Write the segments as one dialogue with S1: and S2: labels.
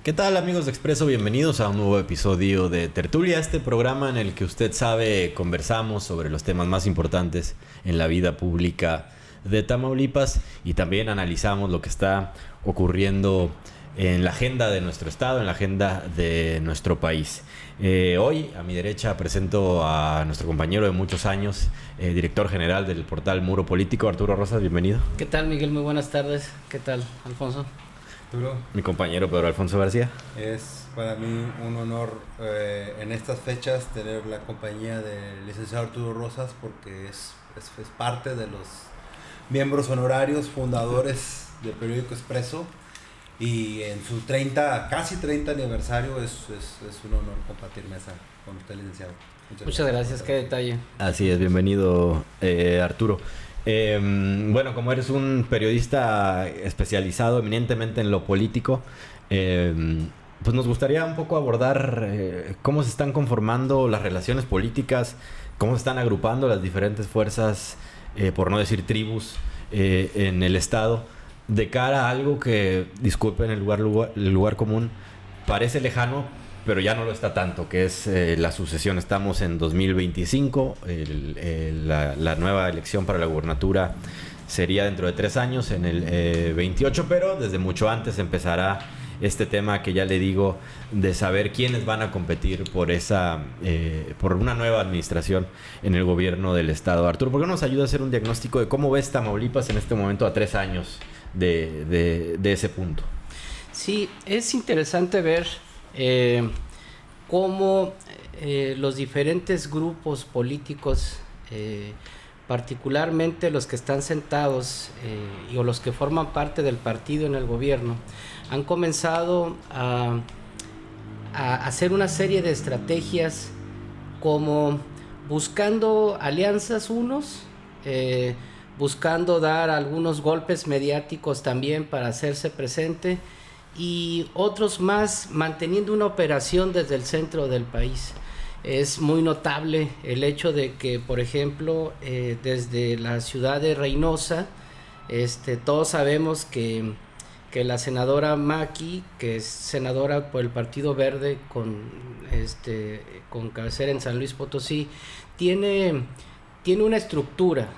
S1: ¿Qué tal, amigos de Expreso? Bienvenidos a un nuevo episodio de Tertulia, este programa en el que usted sabe conversamos sobre los temas más importantes en la vida pública de Tamaulipas y también analizamos lo que está ocurriendo en la agenda de nuestro estado, en la agenda de nuestro país. Hoy a mi derecha presento a nuestro compañero de muchos años, director general del portal Muro Político, Arturo Rosas. Bienvenido.
S2: ¿Qué tal, Miguel? Muy buenas tardes. ¿Qué tal, Alfonso?
S3: Arturo,
S1: Mi compañero Pedro Alfonso García.
S3: es para mí un honor en estas fechas tener la compañía del licenciado Arturo Rosas, porque es parte de los miembros honorarios fundadores del periódico Expreso, y en su casi 30 aniversario es un honor compartir mesa con usted, licenciado.
S2: Muchas gracias, qué detalle.
S1: Así es, bienvenido, Arturo. Bueno, como eres un periodista especializado eminentemente en lo político, pues nos gustaría un poco abordar cómo se están conformando las relaciones políticas, cómo se están agrupando las diferentes fuerzas, por no decir tribus, en el estado, de cara a algo que, disculpen el lugar común, parece lejano, pero ya no lo está tanto, que es la sucesión. Estamos en 2025, la nueva elección para la gubernatura sería dentro de 3 años, en el 28, pero desde mucho antes empezará este tema que ya le digo, de saber quiénes van a competir por una nueva administración en el gobierno del estado. Arturo, ¿por qué no nos ayuda a hacer un diagnóstico de cómo ves Tamaulipas en este momento a 3 años de ese punto?
S2: Sí, es interesante ver cómo los diferentes grupos políticos, particularmente los que están sentados o los que forman parte del partido en el gobierno, han comenzado a hacer una serie de estrategias, como buscando alianzas unos, buscando dar algunos golpes mediáticos también para hacerse presente, y otros más manteniendo una operación desde el centro del país. Es muy notable el hecho de que, por ejemplo, desde la ciudad de Reynosa, todos sabemos que la senadora Maki, que es senadora por el Partido Verde con cabecera en San Luis Potosí, tiene una estructura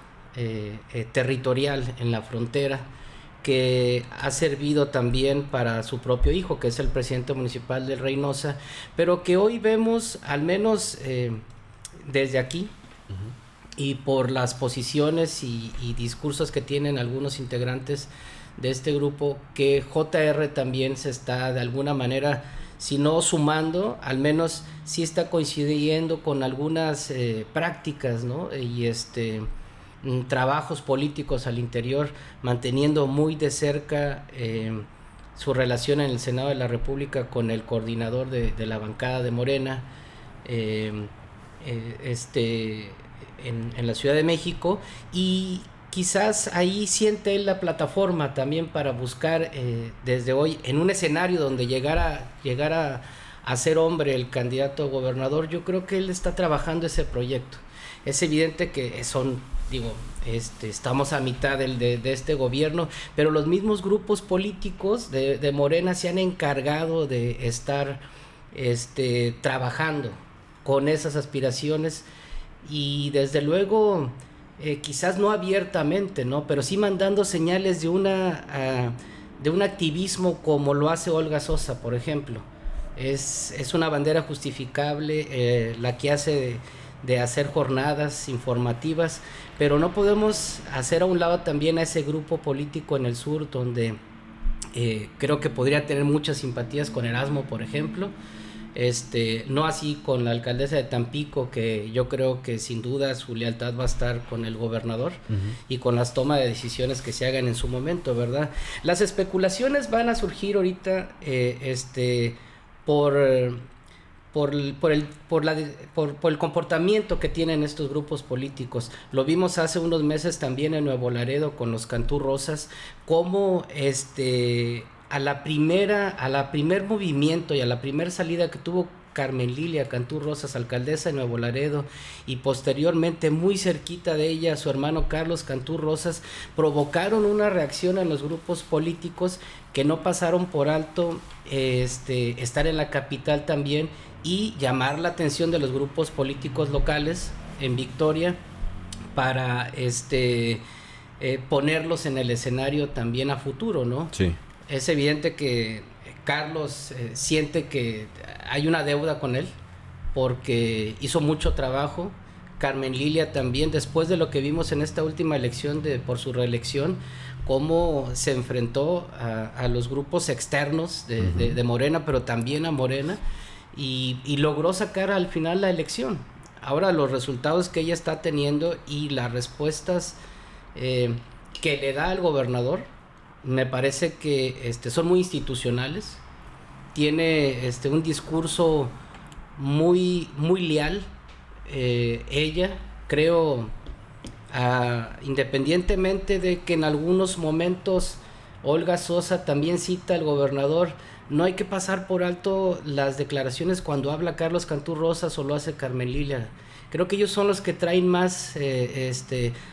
S2: territorial en la frontera que ha servido también para su propio hijo, que es el presidente municipal de Reynosa, pero que hoy vemos, al menos desde aquí, y por las posiciones y discursos que tienen algunos integrantes de este grupo, que JR también se está de alguna manera, si no sumando, al menos sí está coincidiendo con algunas prácticas, ¿no? Y trabajos políticos al interior, manteniendo muy de cerca su relación en el Senado de la República con el coordinador de la bancada de Morena en la Ciudad de México, y quizás ahí siente él la plataforma también para buscar desde hoy, en un escenario donde llegara a ser hombre el candidato a gobernador. Yo creo que él está trabajando ese proyecto. Es evidente que estamos a mitad de este gobierno, pero los mismos grupos políticos de Morena se han encargado de estar trabajando con esas aspiraciones, y desde luego quizás no abiertamente, ¿no?, pero sí mandando señales de un activismo como lo hace Olga Sosa, por ejemplo. Es una bandera justificable la que hace de hacer jornadas informativas, pero no podemos hacer a un lado también a ese grupo político en el sur, donde creo que podría tener muchas simpatías con Erasmo, por ejemplo, no así con la alcaldesa de Tampico, que yo creo que sin duda su lealtad va a estar con el gobernador y con las tomas de decisiones que se hagan en su momento, ¿verdad? Las especulaciones van a surgir ahorita por el comportamiento que tienen estos grupos políticos. Lo vimos hace unos meses también en Nuevo Laredo con los Cantú Rosas, cómo a la primer movimiento y a la primer salida que tuvo Carmen Lilia Cantú Rosas, alcaldesa de Nuevo Laredo, y posteriormente muy cerquita de ella su hermano Carlos Cantú Rosas, provocaron una reacción en los grupos políticos que no pasaron por alto estar en la capital también y llamar la atención de los grupos políticos locales en Victoria para ponerlos en el escenario también a futuro, ¿no?
S1: Sí.
S2: Es evidente que Carlos siente que hay una deuda con él porque hizo mucho trabajo. Carmen Lilia también, después de lo que vimos en esta última elección por su reelección, cómo se enfrentó a los grupos externos de Morena, pero también a Morena, y logró sacar al final la elección. Ahora los resultados que ella está teniendo y las respuestas que le da al gobernador, me parece que son muy institucionales. Tiene un discurso muy, muy leal. Ella, creo, independientemente de que en algunos momentos Olga Sosa también cita al gobernador, no hay que pasar por alto las declaraciones cuando habla Carlos Cantú Rosas o lo hace Carmen Lilia. Creo que ellos son los que traen más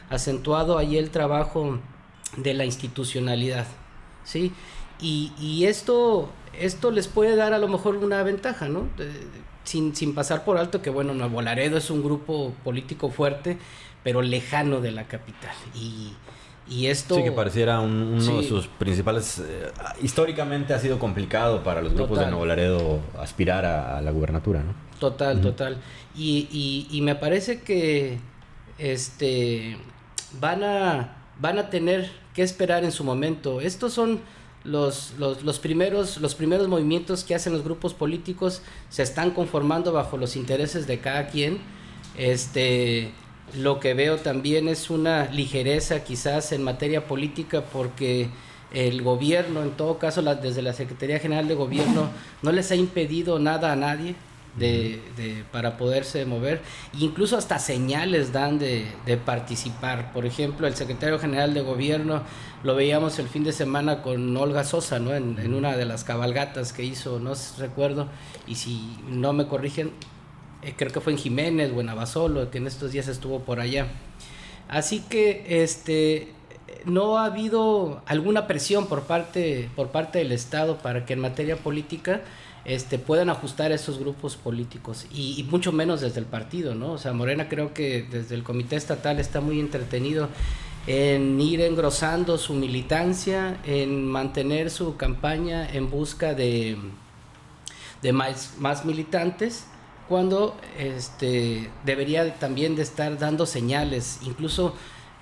S2: acentuado ahí el trabajo de la institucionalidad, ¿sí? Y esto les puede dar a lo mejor una ventaja, ¿no? Sin pasar por alto que, bueno, Nuevo Laredo es un grupo político fuerte, pero lejano de la capital. Y esto...
S1: Sí, que pareciera uno
S2: sí.
S1: de sus principales... históricamente ha sido complicado para los grupos de Nuevo Laredo aspirar a la gubernatura, ¿no?
S2: Total. Y me parece que van a tener que esperar en su momento. Estos son los primeros movimientos que hacen los grupos políticos, se están conformando bajo los intereses de cada quien. Lo que veo también es una ligereza quizás en materia política, porque el gobierno, en todo caso desde la Secretaría General de Gobierno, no les ha impedido nada a nadie para poderse mover, incluso hasta señales dan de participar. Por ejemplo, el secretario general de Gobierno lo veíamos el fin de semana con Olga Sosa, ¿no? En una de las cabalgatas que hizo, no recuerdo, y si no me corrigen, creo que fue en Jiménez o en Abasolo, que en estos días estuvo por allá. Así que no ha habido alguna presión por parte del Estado para que en materia política puedan ajustar a esos grupos políticos, y mucho menos desde el partido, ¿no? O sea, Morena creo que desde el comité estatal está muy entretenido en ir engrosando su militancia, en mantener su campaña en busca de más militantes, cuando debería también de estar dando señales. Incluso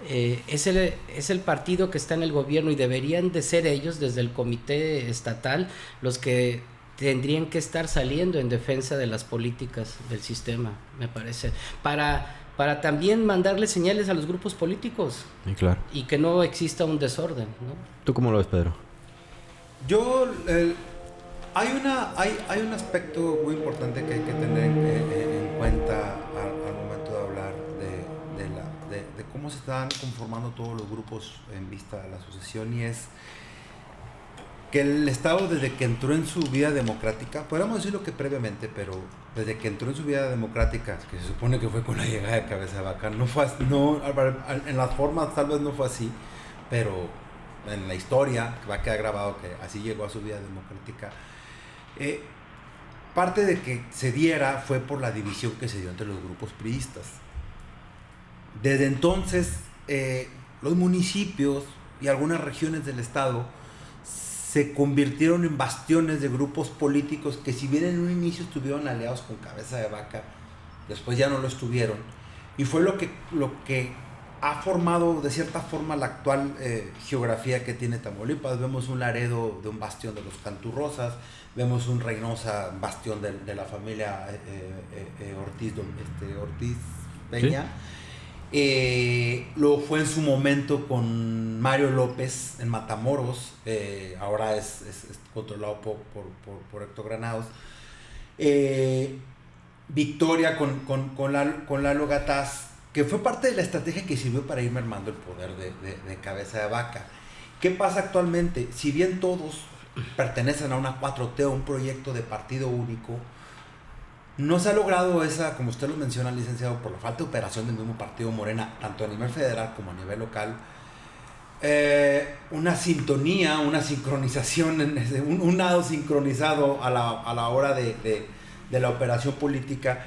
S2: es el partido que está en el gobierno y deberían de ser ellos desde el comité estatal los que tendrían que estar saliendo en defensa de las políticas del sistema, me parece, para también mandarle señales a los grupos políticos.
S1: Sí, claro.
S2: Y que no exista un desorden, ¿no?
S1: ¿Tú cómo lo ves, Pedro?
S3: Yo, hay un aspecto muy importante que hay que tener en cuenta al momento de hablar de cómo se están conformando todos los grupos en vista de la sucesión, y es que el Estado, desde que entró en su vida democrática, podríamos decirlo que previamente, pero desde que entró en su vida democrática, que se supone que fue con la llegada de Cabeza de Vaca, en las formas tal vez no fue así, pero en la historia va a quedar grabado que así llegó a su vida democrática. Parte de que se diera fue por la división que se dio entre los grupos priistas. Desde entonces, los municipios y algunas regiones del Estado se convirtieron en bastiones de grupos políticos que, si bien en un inicio estuvieron aliados con Cabeza de Vaca, después ya no lo estuvieron, y fue lo que ha formado de cierta forma la actual geografía que tiene Tamaulipas. Vemos un Laredo de un bastión de los Cantú Rosas, vemos un Reynosa, bastión de la familia Ortiz Peña. ¿Sí? Lo fue en su momento con Mario López en Matamoros, ahora es controlado por Héctor Granados. Victoria con Lalo Gataz, que fue parte de la estrategia que sirvió para ir mermando el poder de Cabeza de Vaca. ¿Qué pasa actualmente? Si bien todos pertenecen a una 4T o un proyecto de partido único, No se ha logrado esa, como usted lo menciona, licenciado, por la falta de operación del mismo partido Morena, tanto a nivel federal como a nivel local, una sintonía, una sincronización, un lado sincronizado a la hora de la operación política,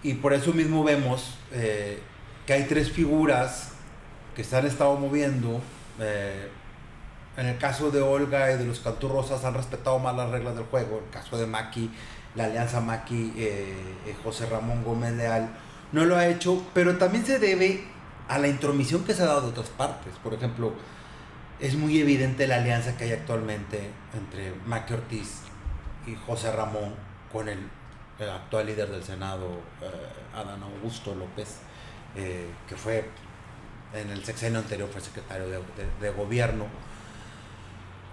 S3: y por eso mismo vemos que hay tres figuras que se han estado moviendo. En el caso de Olga y de los Cantú Rosas han respetado más las reglas del juego. En el caso de Maqui, la alianza Maqui, José Ramón Gómez Leal no lo ha hecho, pero también se debe a la intromisión que se ha dado de otras partes. Por ejemplo, es muy evidente la alianza que hay actualmente entre Maqui Ortiz y José Ramón con el actual líder del Senado, Adán Augusto López, que fue en el sexenio anterior fue secretario de gobierno.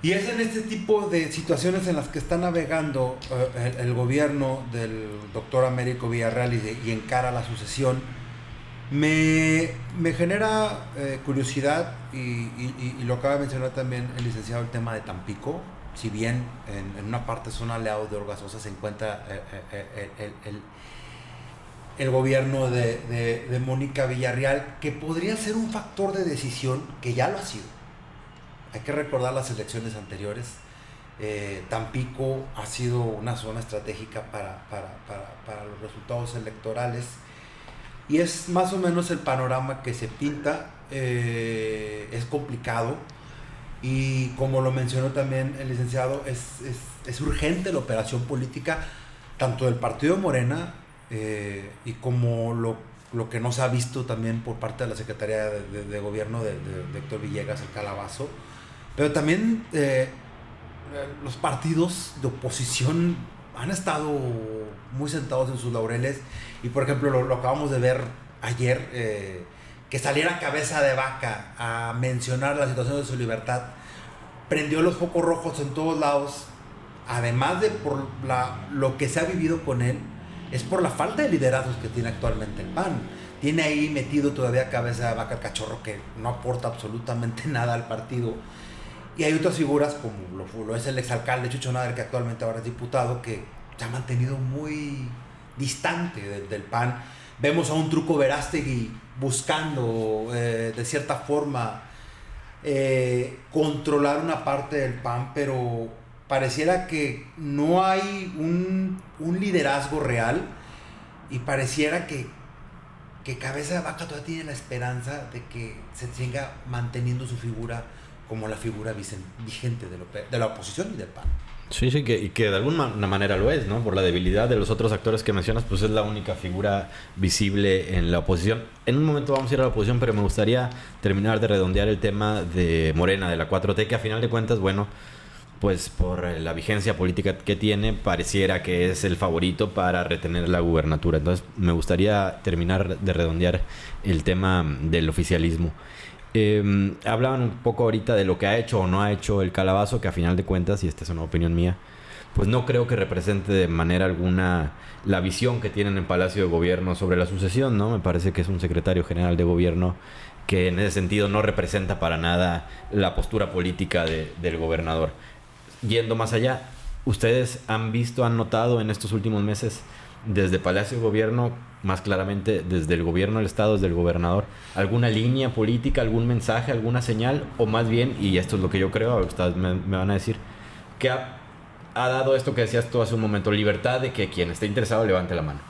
S3: Y es en este tipo de situaciones en las que está navegando el gobierno del doctor Américo Villarreal y encara la sucesión. Me genera curiosidad y lo acaba de mencionar también el licenciado, el tema de Tampico. Si bien en una parte son aliados de Olga Sosa, se encuentra el gobierno de Mónica Villarreal, que podría ser un factor de decisión, que ya lo ha sido. Hay que recordar las elecciones anteriores. Tampico ha sido una zona estratégica para los resultados electorales, y es más o menos el panorama que se pinta. Es complicado, y como lo mencionó también el licenciado, es urgente la operación política, tanto del partido Morena, y como lo que no se ha visto también por parte de la Secretaría de Gobierno de Héctor Villegas, el Calabazo, pero también los partidos de oposición han estado muy sentados en sus laureles. Y por ejemplo lo acabamos de ver ayer, que saliera Cabeza de Vaca a mencionar la situación de su libertad, prendió los focos rojos en todos lados, además de por lo que se ha vivido con él, es por la falta de liderazgos que tiene actualmente el PAN. Tiene ahí metido todavía Cabeza de Vaca, el cachorro, que no aporta absolutamente nada al partido. Y hay otras figuras, como lo es el exalcalde Chucho Nader, que actualmente ahora es diputado, que se ha mantenido muy distante del PAN. Vemos a un Truco Verástegui buscando, de cierta forma, controlar una parte del PAN, pero pareciera que no hay un liderazgo real, y pareciera que Cabeza de Vaca todavía tiene la esperanza de que se siga manteniendo su figura como la figura vigente de la oposición y del PAN.
S1: Sí, y que de alguna manera lo es, ¿no? Por la debilidad de los otros actores que mencionas, pues es la única figura visible en la oposición. En un momento vamos a ir a la oposición, pero me gustaría terminar de redondear el tema de Morena, de la 4T, que a final de cuentas, bueno, pues por la vigencia política que tiene, pareciera que es el favorito para retener la gubernatura. Entonces me gustaría terminar de redondear el tema del oficialismo. Hablaban un poco ahorita de lo que ha hecho o no ha hecho el Calabazo, que a final de cuentas, y esta es una opinión mía, pues no creo que represente de manera alguna la visión que tienen en Palacio de Gobierno sobre la sucesión, ¿no? Me parece que es un secretario general de gobierno que en ese sentido no representa para nada la postura política del gobernador. Yendo más allá, ¿ustedes han visto, han notado en estos últimos meses, desde Palacio de Gobierno, más claramente desde el gobierno del estado, desde el gobernador, alguna línea política, algún mensaje, alguna señal, o más bien, y esto es lo que yo creo, ustedes me van a decir, que ha dado esto que decías tú hace un momento, libertad de que quien esté interesado levante la mano?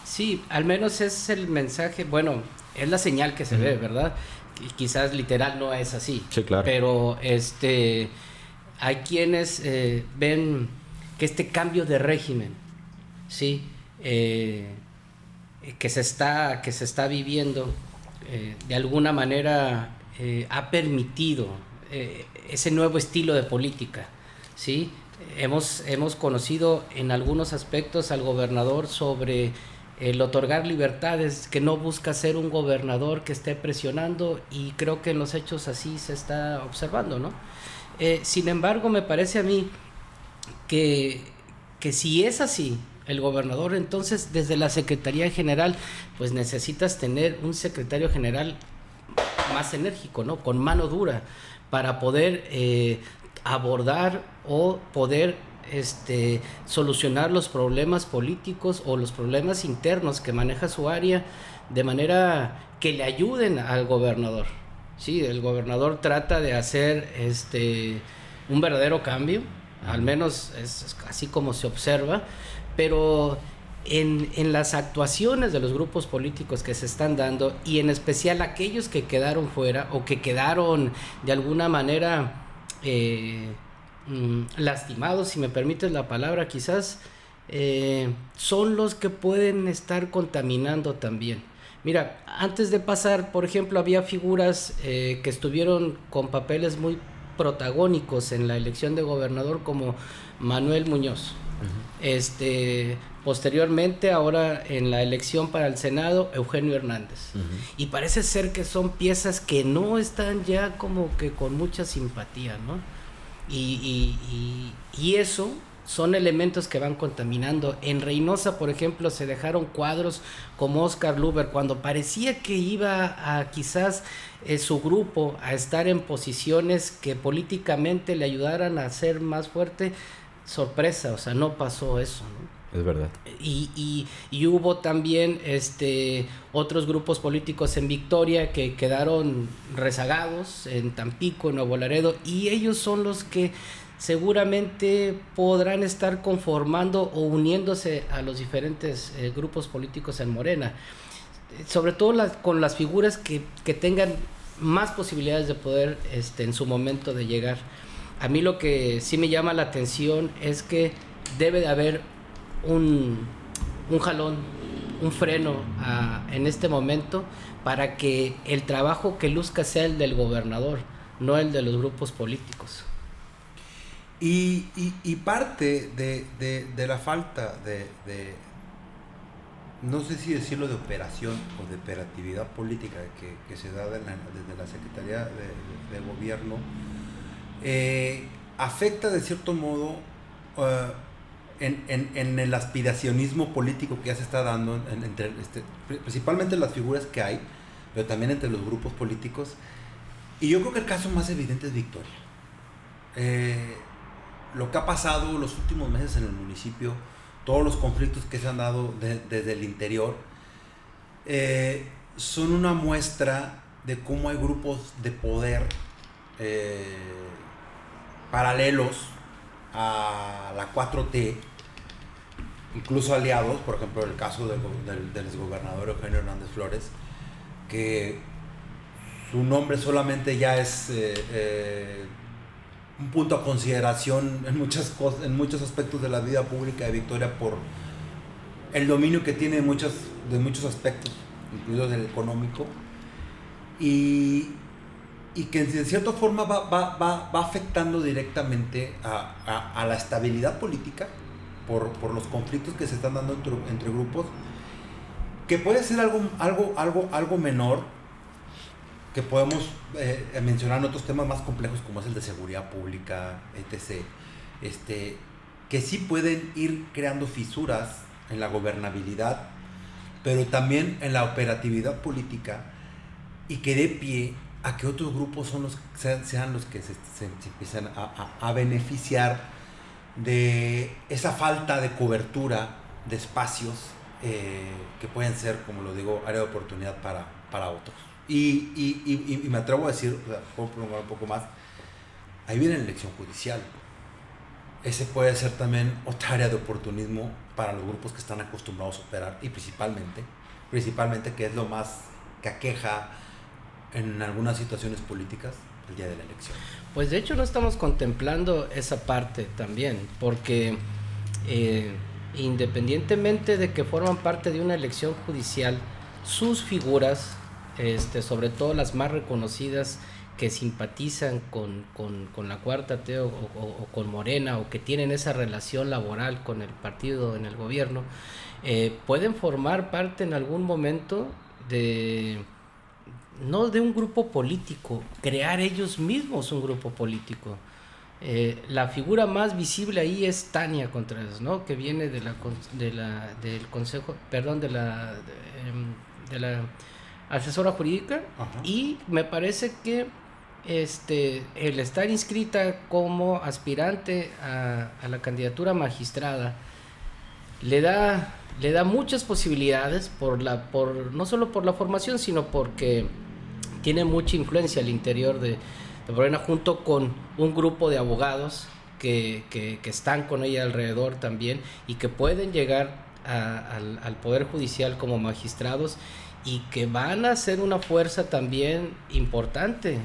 S2: Sí, al menos es el mensaje, bueno, es la señal que se ve, ¿verdad? Y quizás literal no es así.
S1: Sí, claro.
S2: Pero hay quienes ven que este cambio de régimen, ¿sí? Que se está viviendo, de alguna manera ha permitido ese nuevo estilo de política, ¿sí? Hemos conocido en algunos aspectos al gobernador sobre el otorgar libertades, que no busca ser un gobernador que esté presionando, y creo que en los hechos así se está observando, ¿no? Sin embargo, me parece a mí que si es así el gobernador, entonces desde la Secretaría General pues necesitas tener un secretario general más enérgico, ¿no? Con mano dura, para poder abordar o poder solucionar los problemas políticos o los problemas internos que maneja su área de manera que le ayuden al gobernador. Sí, el gobernador trata de hacer un verdadero cambio, al menos es así como se observa, pero en las actuaciones de los grupos políticos que se están dando, y en especial aquellos que quedaron fuera o que quedaron de alguna manera lastimados, si me permites la palabra, quizás son los que pueden estar contaminando también. Mira, antes de pasar, por ejemplo, había figuras que estuvieron con papeles muy protagónicos en la elección de gobernador, como Manuel Muñoz. Uh-huh. Posteriormente, ahora en la elección para el Senado, Eugenio Hernández. Uh-huh. Y parece ser que son piezas que no están ya como que con mucha simpatía, ¿no? Y eso son elementos que van contaminando. En Reynosa, por ejemplo, se dejaron cuadros como Oscar Luber, cuando parecía que iba a quizás su grupo a estar en posiciones que políticamente le ayudaran a ser más fuerte. Sorpresa, o sea, no pasó eso, ¿no?
S1: Es verdad.
S2: Y hubo también otros grupos políticos en Victoria que quedaron rezagados, en Tampico, en Nuevo Laredo, y ellos son los que seguramente podrán estar conformando o uniéndose a los diferentes grupos políticos en Morena, sobre todo con las figuras que tengan más posibilidades de poder en su momento de llegar. A mí lo que sí me llama la atención es que debe de haber un jalón, un freno en este momento, para que el trabajo que luzca sea el del gobernador, no el de los grupos políticos.
S3: Y parte de la falta de no sé si decirlo, de operación o de operatividad política que se da desde la Secretaría de Gobierno, afecta de cierto modo en el aspiracionismo político que ya se está dando entre principalmente las figuras que hay, pero también entre los grupos políticos. Y yo creo que el caso más evidente es Victoria. Lo que ha pasado los últimos meses en el municipio, todos los conflictos que se han dado desde el interior, son una muestra de cómo hay grupos de poder paralelos a la 4T, incluso aliados, por ejemplo el caso del exgobernador Eugenio Hernández Flores, que su nombre solamente ya es un punto a consideración en muchos aspectos de la vida pública de Victoria, por el dominio que tiene de muchos aspectos, incluido el económico, y que de cierta forma va afectando directamente a la estabilidad política por los conflictos que se están dando entre grupos, que puede ser algo menor, que podemos mencionar en otros temas más complejos, como es el de seguridad pública, etc., que sí pueden ir creando fisuras en la gobernabilidad, pero también en la operatividad política, y que dé pie a que otros grupos sean los que se empiezan a beneficiar de esa falta de cobertura de espacios que pueden ser, como lo digo, área de oportunidad para otros. Y me atrevo a decir, o sea, puedo prolongar un poco más, ahí viene la elección judicial. Ese puede ser también otra área de oportunismo para los grupos que están acostumbrados a operar, y principalmente que es lo más que aqueja en algunas situaciones políticas el día de la elección.
S2: Pues de hecho no estamos contemplando esa parte también, porque independientemente de que forman parte de una elección judicial, sus figuras, sobre todo las más reconocidas, que simpatizan con la Cuarta T o con Morena, o que tienen esa relación laboral con el partido en el gobierno, pueden formar parte en algún momento no de un grupo político, crear ellos mismos un grupo político. La figura más visible ahí es Tania Contreras, ¿no? Que viene del consejo, perdón, de la asesora jurídica. Ajá. Y me parece que el estar inscrita como aspirante a la candidatura magistrada le da muchas posibilidades no solo por la formación, sino porque tiene mucha influencia al interior de Morena, junto con un grupo de abogados que están con ella alrededor también y que pueden llegar al Poder Judicial como magistrados y que van a ser una fuerza también importante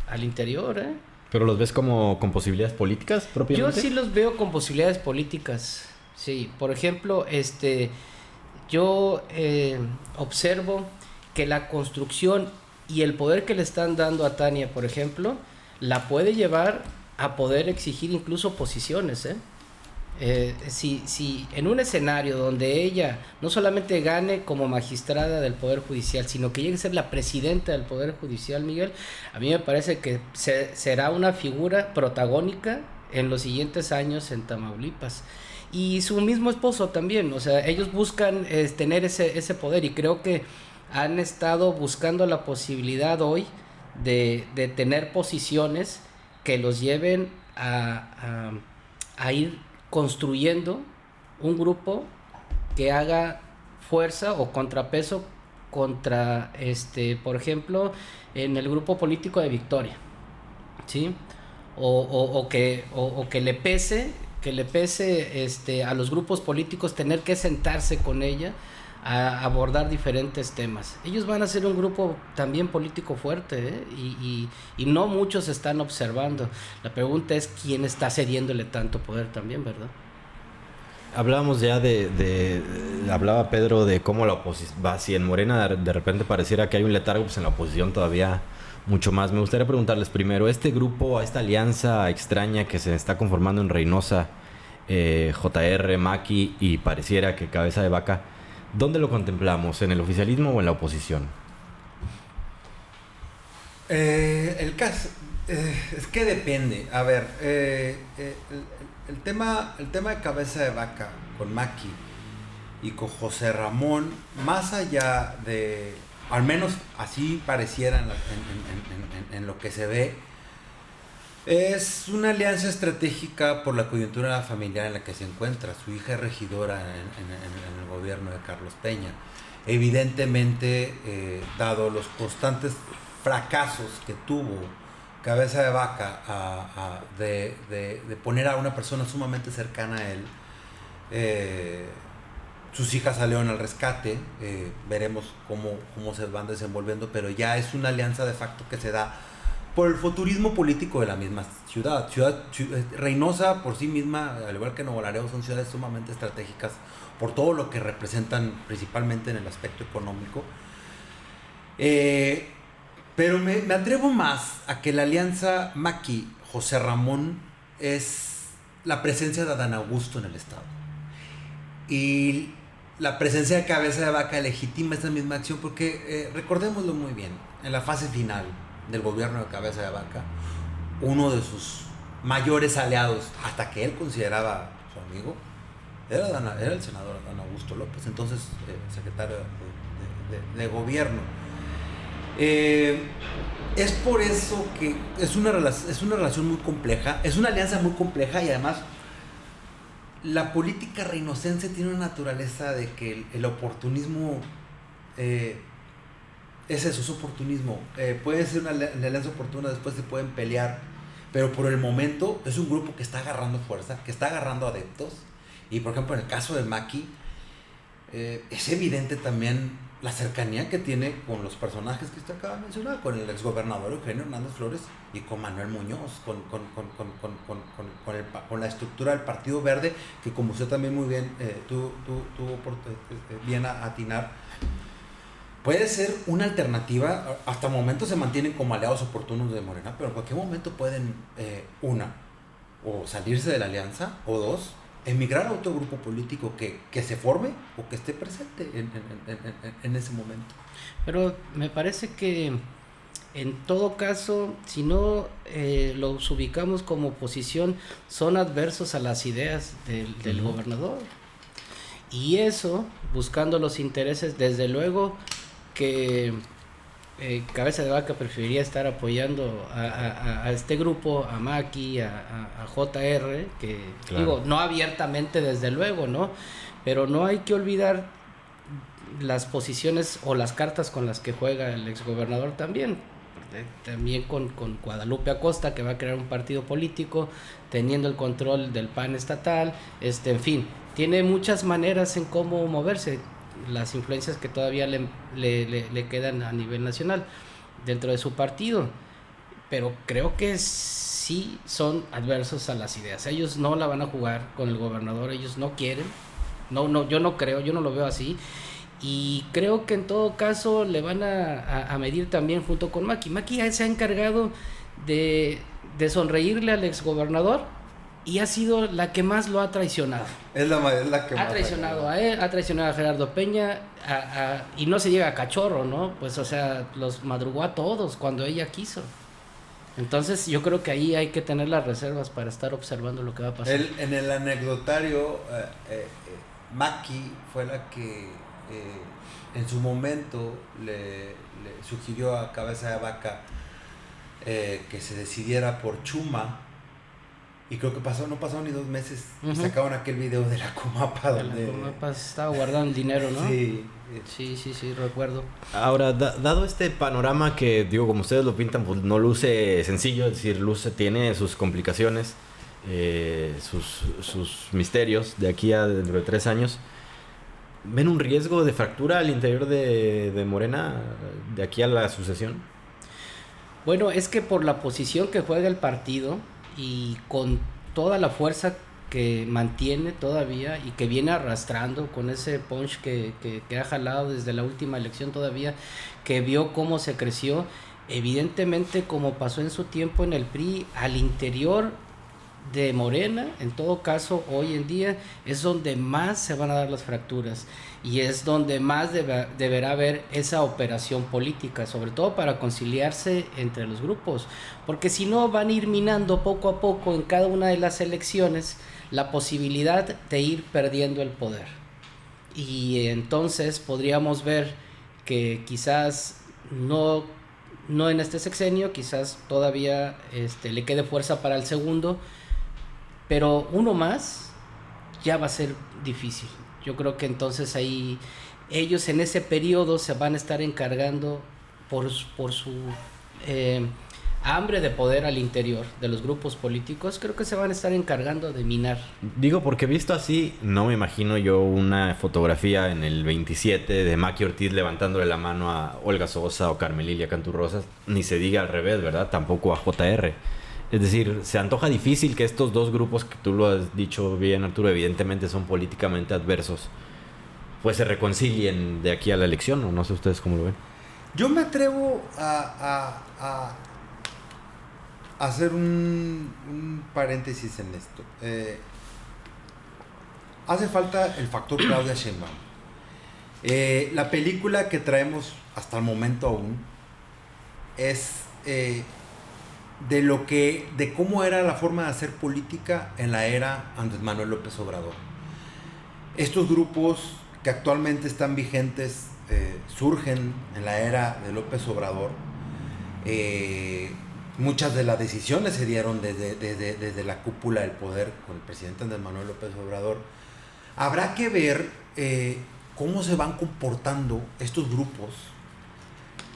S2: al interior, ¿eh?
S1: ¿Pero los ves como con posibilidades políticas propiamente?
S2: Yo sí los veo con posibilidades políticas, sí. Por ejemplo, yo observo que la construcción y el poder que le están dando a Tania, por ejemplo, la puede llevar a poder exigir incluso posiciones, ¿eh? Si en un escenario donde ella no solamente gane como magistrada del Poder Judicial, sino que llegue a ser la presidenta del Poder Judicial, Miguel, a mí me parece que será una figura protagónica en los siguientes años en Tamaulipas. Y su mismo esposo también, o sea, ellos buscan tener ese poder, y creo que han estado buscando la posibilidad hoy de tener posiciones que los lleven a ir construyendo un grupo que haga fuerza o contrapeso contra, por ejemplo, en el grupo político de Victoria, ¿sí? O que le pese a los grupos políticos tener que sentarse con ella a abordar diferentes temas. Ellos van a ser un grupo también político fuerte, ¿eh? Y no muchos están observando. La pregunta es quién está cediéndole tanto poder también, ¿verdad?
S1: Hablábamos ya hablaba Pedro de cómo la oposición, si en Morena de repente pareciera que hay un letargo, pues en la oposición todavía mucho más. Me gustaría preguntarles primero, este grupo, esta alianza extraña que se está conformando en Reynosa, JR, Maqui y pareciera que Cabeza de Vaca, ¿dónde lo contemplamos? ¿En el oficialismo o en la oposición?
S3: El caso es que depende. A ver, el tema de Cabeza de Vaca con Maqui y con José Ramón, más allá de, al menos así pareciera en lo que se ve, es una alianza estratégica por la coyuntura familiar en la que se encuentra. Su hija es regidora en el gobierno de Carlos Peña. Evidentemente, dado los constantes fracasos que tuvo Cabeza de Vaca de poner a una persona sumamente cercana a él, sus hijas salieron al rescate, veremos cómo se van desenvolviendo, pero ya es una alianza de facto que se da por el futurismo político de la misma ciudad. Reynosa por sí misma, al igual que Nuevo Laredo, son ciudades sumamente estratégicas por todo lo que representan, principalmente en el aspecto económico. Pero me atrevo más a que la alianza Maqui-José Ramón es la presencia de Adán Augusto en el estado. Y la presencia de Cabeza de Vaca legitima esta misma acción porque, recordémoslo muy bien, en la fase final del gobierno de Cabeza de Vaca, uno de sus mayores aliados, hasta que él consideraba su amigo, era el senador Adán Augusto López, entonces secretario de gobierno. Es por eso que es una relación muy compleja, es una alianza muy compleja, y además la política reinocense tiene una naturaleza de que el oportunismo es eso, es oportunismo. Puede ser una alianza oportuna, después se pueden pelear, pero por el momento es un grupo que está agarrando fuerza, que está agarrando adeptos. Y por ejemplo, en el caso de Maqui, es evidente también la cercanía que tiene con los personajes que usted acaba de mencionar, con el exgobernador Eugenio Hernández Flores y con Manuel Muñoz, con la estructura del Partido Verde, que como usted también muy bien tuvo bien a atinar, puede ser una alternativa. Hasta el momento se mantienen como aliados oportunos de Morena, pero en cualquier momento pueden, o salirse de la alianza, o dos, emigrar a otro grupo político que se forme o que esté presente en ese momento.
S2: Pero me parece que en todo caso, si no los ubicamos como oposición, son adversos a las ideas del gobernador. Y eso, buscando los intereses, desde luego que Cabeza de Vaca preferiría estar apoyando a este grupo, a Maki, a JR, que
S1: Claro.
S2: digo, no abiertamente desde luego, ¿no? Pero no hay que olvidar las posiciones o las cartas con las que juega el exgobernador también. También con Guadalupe Acosta, que va a crear un partido político, teniendo el control del PAN estatal, en fin, tiene muchas maneras en cómo moverse, las influencias que todavía le quedan a nivel nacional dentro de su partido, pero creo que sí son adversos a las ideas. Ellos no la van a jugar con el gobernador, ellos no quieren, yo no creo, yo no lo veo así, y creo que en todo caso le van a medir también junto con Maki. Maki ya se ha encargado de sonreírle al exgobernador y ha sido la que más lo ha traicionado.
S3: Es la que
S2: Ha
S3: más
S2: traicionado a él, ha traicionado a Gerardo Peña, y no se llega a cachorro, ¿no? Pues, o sea, los madrugó a todos cuando ella quiso. Entonces, yo creo que ahí hay que tener las reservas para estar observando lo que va a pasar.
S3: En el anecdotario, Maki fue la que en su momento le sugirió a Cabeza de Vaca que se decidiera por Chuma. Y creo que no pasaron ni 2 meses y sacaron aquel video de la Comapa donde...
S2: La Comapa estaba guardando dinero, ¿no?
S3: Sí.
S2: Sí, recuerdo.
S1: Ahora, dado este panorama que, digo, como ustedes lo pintan, pues no luce sencillo, es decir, tiene sus complicaciones, sus misterios de aquí a dentro de 3 años. ¿Ven un riesgo de fractura al interior de Morena de aquí a la sucesión?
S2: Bueno, es que por la posición que juega el partido y con toda la fuerza que mantiene todavía y que viene arrastrando con ese punch que ha jalado desde la última elección todavía, que vio cómo se creció, evidentemente como pasó en su tiempo en el PRI, al interior de Morena, en todo caso hoy en día es donde más se van a dar las fracturas y es donde más deberá haber esa operación política, sobre todo para conciliarse entre los grupos, porque si no van a ir minando poco a poco en cada una de las elecciones la posibilidad de ir perdiendo el poder, y entonces podríamos ver que quizás no en este sexenio, quizás todavía le quede fuerza para el segundo, pero uno más ya va a ser difícil. Yo creo que entonces ahí ellos en ese periodo se van a estar encargando por su hambre de poder al interior de los grupos políticos, creo que se van a estar encargando de minar.
S1: Digo, porque visto así, no me imagino yo una fotografía en el 27 de Maki Ortiz levantándole la mano a Olga Sosa o Carmelilia Canturrosas, ni se diga al revés, ¿verdad? Tampoco a JR. Es decir, se antoja difícil que estos dos grupos, que tú lo has dicho bien, Arturo, evidentemente son políticamente adversos, pues se reconcilien de aquí a la elección, o no sé ustedes cómo lo ven.
S3: Yo me atrevo a hacer un paréntesis en esto. Hace falta el factor Claudia Sheinbaum. La película que traemos hasta el momento aún es de cómo era la forma de hacer política en la era Andrés Manuel López Obrador. Estos grupos que actualmente están vigentes surgen en la era de López Obrador. Muchas de las decisiones se dieron desde la cúpula del poder con el presidente Andrés Manuel López Obrador. Habrá que ver cómo se van comportando estos grupos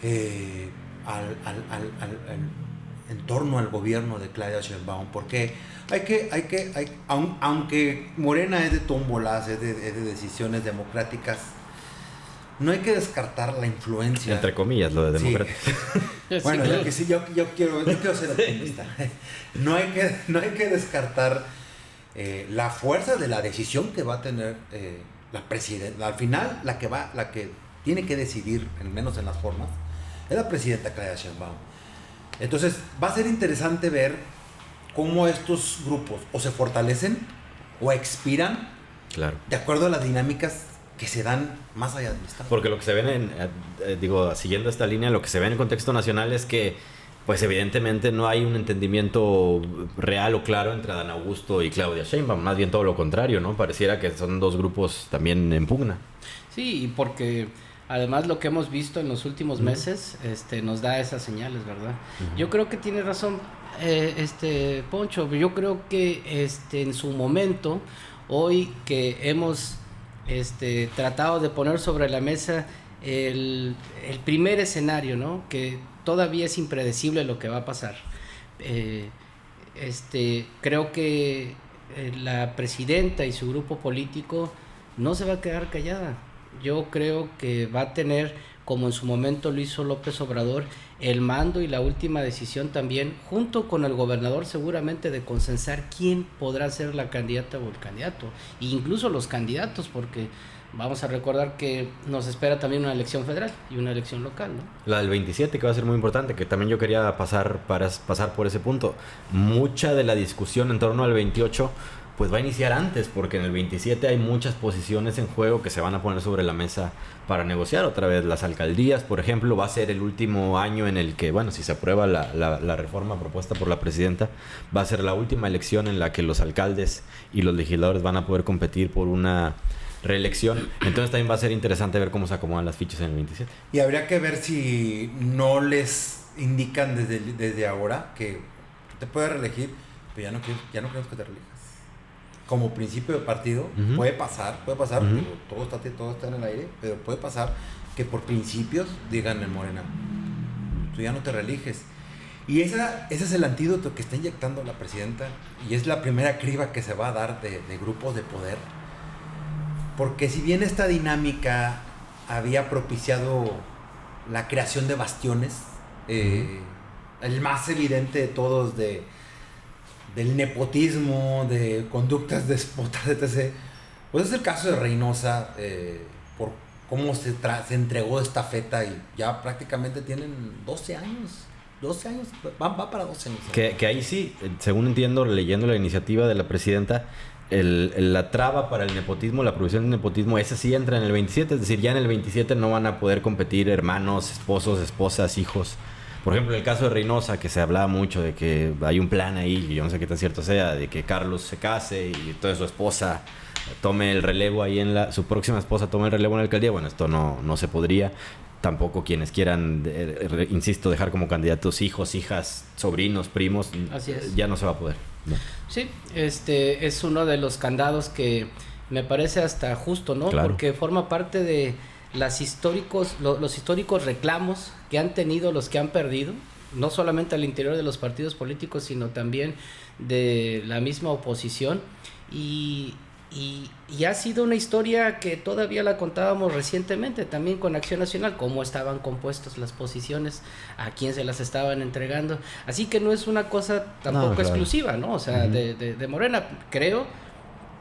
S3: en torno al gobierno de Claudia Sheinbaum, porque aunque Morena es de tómbolas, es de decisiones democráticas, no hay que descartar la influencia.
S1: Entre comillas, lo de democrático.
S3: Sí. Bueno, yo quiero ser optimista. No hay que descartar la fuerza de la decisión que va a tener la presidenta. Al final, la que tiene que decidir, al menos en las formas, es la presidenta Claudia Sheinbaum. Entonces, va a ser interesante ver cómo estos grupos o se fortalecen o expiran,
S1: claro,
S3: de acuerdo a las dinámicas que se dan más allá del Estado.
S1: Porque lo que se ve siguiendo esta línea, lo que se ve en el contexto nacional es que, pues evidentemente no hay un entendimiento real o claro entre Adán Augusto y Claudia Sheinbaum, más bien todo lo contrario, ¿no? Pareciera que son dos grupos también en pugna.
S2: Sí, porque Además, lo que hemos visto en los últimos meses nos da esas señales, ¿verdad? Yo creo que tiene razón Poncho. Yo creo que en su momento, hoy que hemos tratado de poner sobre la mesa el primer escenario, ¿no? Que todavía es impredecible lo que va a pasar. Creo que la presidenta y su grupo político no se va a quedar callada. Yo creo que va a tener, como en su momento lo hizo López Obrador, el mando y la última decisión también, junto con el gobernador seguramente, de consensar quién podrá ser la candidata o el candidato, e incluso los candidatos, porque vamos a recordar que nos espera también una elección federal y una elección local, ¿no?
S1: La del 27, que va a ser muy importante, que también yo quería pasar por ese punto. Mucha de la discusión en torno al 28 pues va a iniciar antes, porque en el 27 hay muchas posiciones en juego que se van a poner sobre la mesa para negociar otra vez. Las alcaldías, por ejemplo, va a ser el último año en el que, bueno, si se aprueba la reforma propuesta por la presidenta, va a ser la última elección en la que los alcaldes y los legisladores van a poder competir por una reelección. Entonces también va a ser interesante ver cómo se acomodan las fichas en el 27.
S3: Y habría que ver si no les indican desde ahora que te puedes reelegir, pero ya no queremos que te reelijas. Como principio de partido, puede pasar, digo, todo está en el aire, pero puede pasar que por principios digan en Morena, tú ya no te reeliges. Y ese es el antídoto que está inyectando la presidenta, y es la primera criba que se va a dar de grupos de poder. Porque si bien esta dinámica había propiciado la creación de bastiones, el más evidente de todos del nepotismo, de conductas déspotas, etc., pues es el caso de Reynosa, por cómo se entregó esta feta, y ya prácticamente tienen 12 años, va para 12 años.
S1: Que ahí sí, según entiendo, leyendo la iniciativa de la presidenta, la traba para el nepotismo, la provisión del nepotismo, esa sí entra en el 27, es decir, ya en el 27 no van a poder competir hermanos, esposos, esposas, hijos. Por ejemplo, en el caso de Reynosa, que se hablaba mucho de que hay un plan ahí, y yo no sé qué tan cierto sea, de que Carlos se case y entonces su esposa tome el relevo ahí su próxima esposa tome el relevo en la alcaldía. Bueno, esto no se podría. Tampoco quienes quieran, insisto, dejar como candidatos hijos, hijas, sobrinos, primos.
S2: Así es.
S1: Ya no se va a poder. No.
S2: Sí, es uno de los candados que me parece hasta justo, ¿no?
S1: Claro.
S2: Porque forma parte de los históricos reclamos que han tenido los que han perdido, no solamente al interior de los partidos políticos, sino también de la misma oposición, y ha sido una historia que todavía la contábamos recientemente también con Acción Nacional, cómo estaban compuestas las posiciones, a quién se las estaban entregando, así que no es una cosa tampoco exclusiva, ¿no? O sea, de Morena. Creo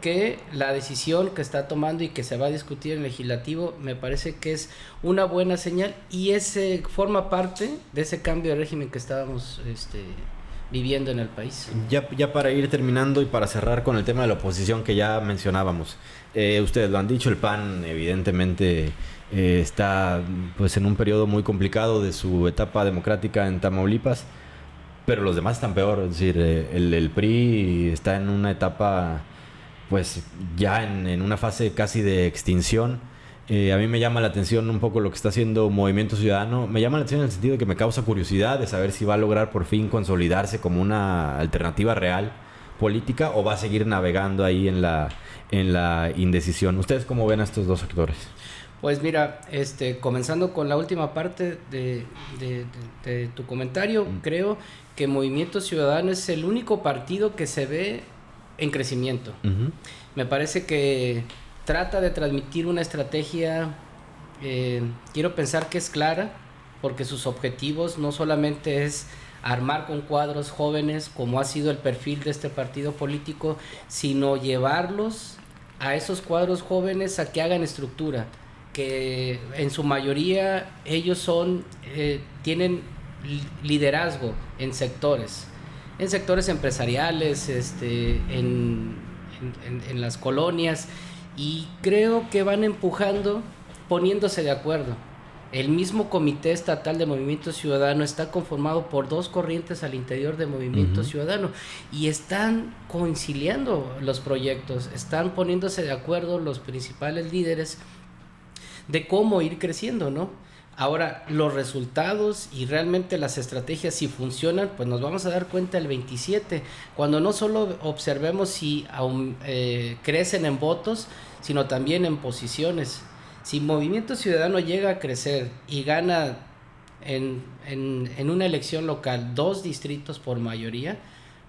S2: que la decisión que está tomando y que se va a discutir en el legislativo me parece que es una buena señal, y ese forma parte de ese cambio de régimen que estábamos viviendo en el país.
S1: Ya para ir terminando y para cerrar con el tema de la oposición que ya mencionábamos, ustedes lo han dicho, el PAN evidentemente está pues en un periodo muy complicado de su etapa democrática en Tamaulipas, pero los demás están peor. Es decir, el PRI está en una etapa pues ya en una fase casi de extinción. A mí me llama la atención un poco lo que está haciendo Movimiento Ciudadano. Me llama la atención en el sentido de que me causa curiosidad de saber si va a lograr por fin consolidarse como una alternativa real política, o va a seguir navegando ahí en la indecisión. ¿Ustedes cómo ven a estos dos actores?
S2: Pues mira, comenzando con la última parte de tu comentario, creo que Movimiento Ciudadano es el único partido que se ve en crecimiento. Me parece que trata de transmitir una estrategia, quiero pensar que es clara, porque sus objetivos no solamente es armar con cuadros jóvenes, como ha sido el perfil de este partido político, sino llevarlos a esos cuadros jóvenes a que hagan estructura, que en su mayoría ellos tienen liderazgo en sectores empresariales, en las colonias, y creo que van empujando, poniéndose de acuerdo. El mismo Comité Estatal de Movimiento Ciudadano está conformado por dos corrientes al interior de Movimiento Ciudadano, y están conciliando los proyectos, están poniéndose de acuerdo los principales líderes de cómo ir creciendo, ¿no? Ahora, los resultados y realmente las estrategias, si funcionan, pues nos vamos a dar cuenta el 27, cuando no solo observemos si crecen en votos, sino también en posiciones. Si Movimiento Ciudadano llega a crecer y gana en una elección local 2 distritos por mayoría,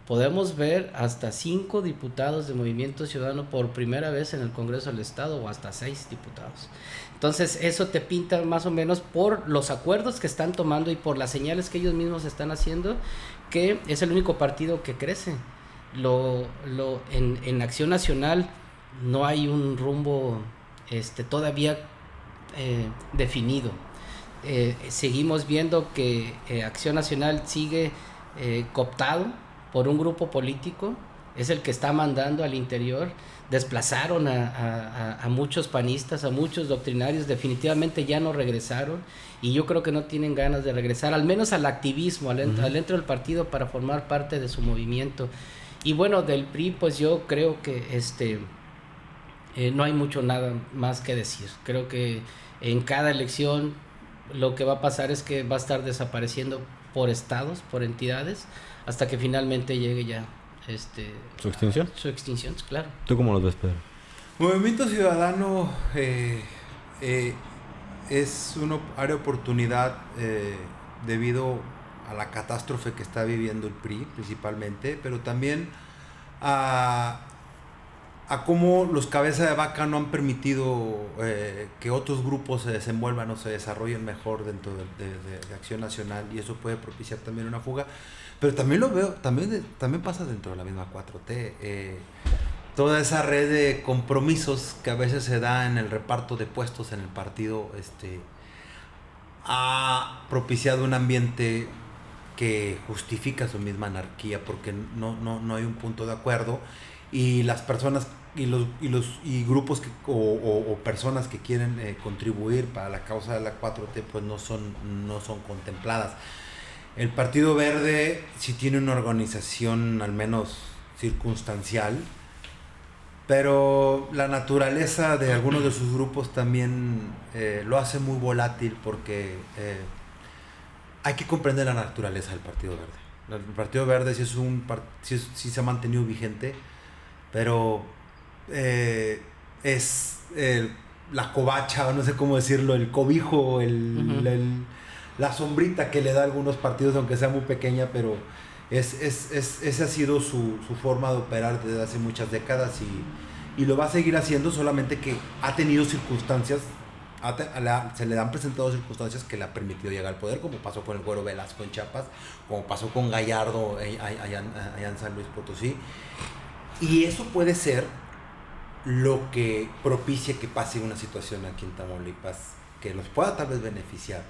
S2: podemos ver hasta 5 diputados de Movimiento Ciudadano por primera vez en el Congreso del Estado, o hasta 6 diputados. Entonces eso te pinta más o menos por los acuerdos que están tomando y por las señales que ellos mismos están haciendo, que es el único partido que crece. En Acción Nacional no hay un rumbo todavía definido. Seguimos viendo que Acción Nacional sigue cooptado por un grupo político, es el que está mandando al interior. Desplazaron a muchos panistas, a muchos doctrinarios, definitivamente ya no regresaron, y yo creo que no tienen ganas de regresar, al menos al activismo, al dentro del partido, para formar parte de su movimiento. Y bueno, del PRI, pues yo creo que no hay mucho nada más que decir. Creo que en cada elección lo que va a pasar es que va a estar desapareciendo por estados, por entidades, hasta que finalmente llegue ya
S1: ¿su extinción?
S2: Su extinción, claro.
S1: ¿Tú cómo lo ves, Pedro?
S3: Movimiento Ciudadano es una área de oportunidad debido a la catástrofe que está viviendo el PRI principalmente, pero también a cómo los cabezas de vaca no han permitido que otros grupos se desenvuelvan o se desarrollen mejor dentro de Acción Nacional, y eso puede propiciar también una fuga. Pero también lo veo, también pasa dentro de la misma 4T. Toda esa red de compromisos que a veces se da en el reparto de puestos en el partido ha propiciado un ambiente que justifica su misma anarquía, porque no hay un punto de acuerdo, y las personas y grupos o personas que quieren contribuir para la causa de la 4T pues no son contempladas. El Partido Verde sí tiene una organización al menos circunstancial, pero la naturaleza de algunos de sus grupos también lo hace muy volátil, porque hay que comprender la naturaleza del Partido Verde. El Partido Verde sí se ha mantenido vigente, pero es la covacha, o no sé cómo decirlo, el cobijo, la sombrita que le da a algunos partidos, aunque sea muy pequeña, pero esa ha sido su forma de operar desde hace muchas décadas, y lo va a seguir haciendo, solamente que ha tenido circunstancias, se le han presentado circunstancias que le han permitido llegar al poder, como pasó con el Güero Velasco en Chiapas, como pasó con Gallardo allá en San Luis Potosí, y eso puede ser lo que propicie que pase una situación aquí en Tamaulipas que los pueda tal vez beneficiar,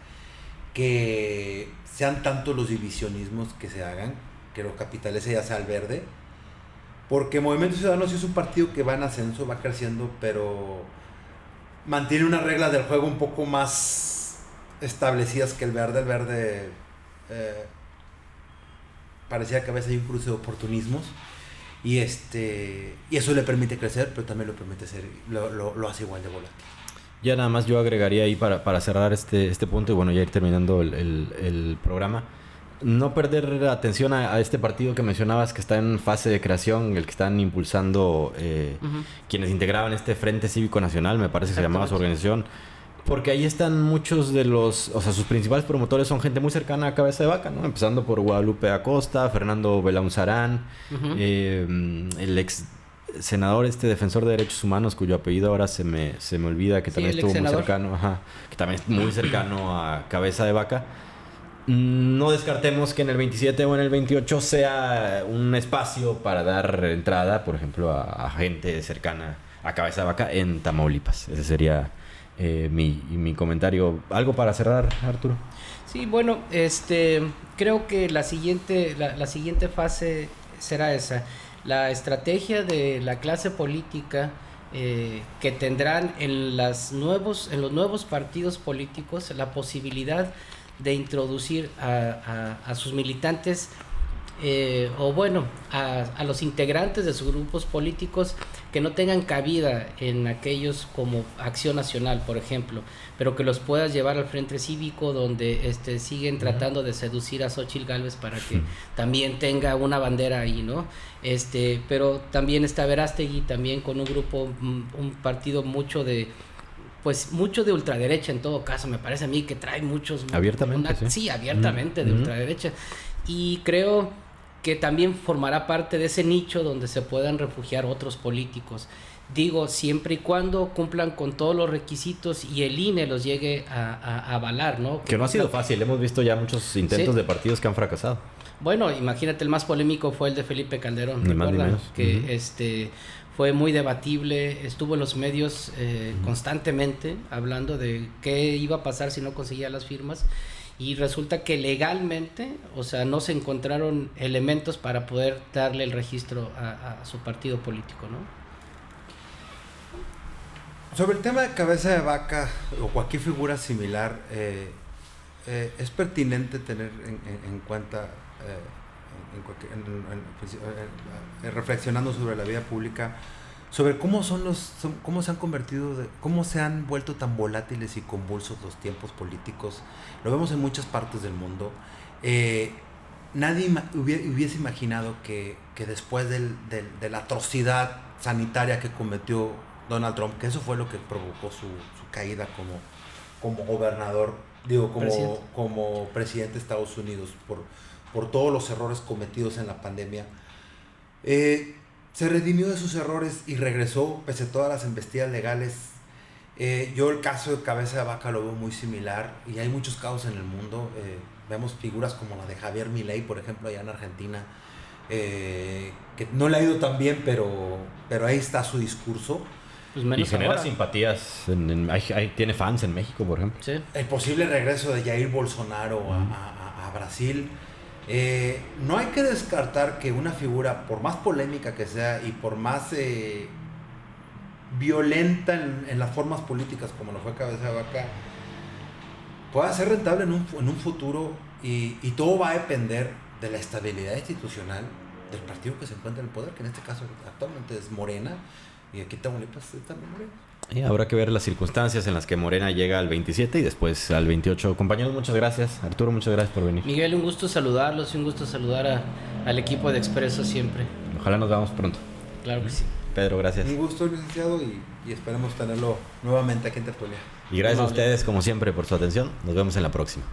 S3: que sean tanto los divisionismos que se hagan, que lo capitalece ya sea el Verde, porque Movimiento Ciudadano sí es un partido que va en ascenso, va creciendo, pero mantiene unas reglas del juego un poco más establecidas que el Verde. El Verde parecía que a veces hay un cruce de oportunismos, y eso le permite crecer, pero también lo permite lo hace igual de volátil.
S1: Ya nada más yo agregaría ahí para cerrar este punto, y bueno, ya ir terminando el programa. No perder atención a este partido que mencionabas, que está en fase de creación, el que están impulsando quienes integraban este Frente Cívico Nacional, me parece que se llamaba su organización. Porque ahí están muchos de sus principales promotores son gente muy cercana a Cabeza de Vaca, ¿no? Empezando por Guadalupe Acosta, Fernando Belaunzarán, el ex senador defensor de derechos humanos, cuyo apellido ahora se me olvida, que también estuvo muy cercano, que también es muy cercano a Cabeza de Vaca. No descartemos que en el 27 o en el 28 sea un espacio para dar entrada, por ejemplo, a gente cercana a Cabeza de Vaca en Tamaulipas. Ese sería mi comentario. ¿Algo para cerrar, Arturo?
S2: Sí, bueno, creo que la siguiente fase será esa. La estrategia de la clase política que tendrán en los nuevos partidos políticos la posibilidad de introducir a sus militantes o bueno, a los integrantes de sus grupos políticos que no tengan cabida en aquellos como Acción Nacional, por ejemplo, pero que los puedas llevar al Frente Cívico, donde siguen tratando de seducir a Xóchitl Gálvez para que también tenga una bandera ahí, ¿no? Pero también está Verástegui, también con un grupo, un partido mucho de ultraderecha en todo caso, me parece a mí que trae muchos...
S1: Abiertamente,
S2: sí, abiertamente de ultraderecha. Y creo que también formará parte de ese nicho donde se puedan refugiar otros políticos. Digo, siempre y cuando cumplan con todos los requisitos y el INE los llegue a avalar, ¿no?
S1: Que no ha sido fácil, hemos visto ya muchos intentos de partidos que han fracasado.
S2: Bueno, imagínate, el más polémico fue el de Felipe Calderón,
S1: ni más ni menos.
S2: Que fue muy debatible, estuvo en los medios constantemente hablando de qué iba a pasar si no conseguía las firmas, y resulta que legalmente, o sea, no se encontraron elementos para poder darle el registro a su partido político, ¿no?
S3: Sobre el tema de cabeza de vaca o cualquier figura similar, es pertinente tener en cuenta, reflexionando sobre la vida pública, sobre cómo cómo se han convertido, cómo se han vuelto tan volátiles y convulsos los tiempos políticos. Lo vemos en muchas partes del mundo. Nadie hubiese imaginado que después de la atrocidad sanitaria que cometió Donald Trump, que eso fue lo que provocó su caída como gobernador, como presidente de Estados Unidos, por todos los errores cometidos en la pandemia. Se redimió de sus errores y regresó pese a todas las embestidas legales. Yo el caso de cabeza de vaca lo veo muy similar, y hay muchos casos en el mundo. Vemos figuras como la de Javier Milei, por ejemplo, allá en Argentina, que no le ha ido tan bien, pero ahí está su discurso.
S2: Pues menos
S1: y genera
S2: ahora.
S1: simpatías. Tiene fans en México, por ejemplo.
S2: Sí.
S3: El posible regreso de Jair Bolsonaro a Brasil. No hay que descartar que una figura, por más polémica que sea y por más violenta en las formas políticas como lo fue Cabeza de Vaca, pueda ser rentable en un futuro, y todo va a depender de la estabilidad institucional del partido que se encuentra en el poder, que en este caso actualmente es Morena, y aquí Tamaulipas es también Morena.
S1: Y habrá que ver las circunstancias en las que Morena llega al 27 y después al 28. Compañeros, muchas gracias. Arturo, muchas gracias por venir.
S2: Miguel, un gusto saludarlos y un gusto saludar al equipo de Expreso siempre.
S1: Ojalá nos veamos pronto.
S2: Claro que sí.
S1: Pedro, gracias.
S3: Un gusto, licenciado, y esperemos tenerlo nuevamente aquí en Tertulia.
S1: Y gracias a ustedes, como siempre, por su atención. Nos vemos en la próxima.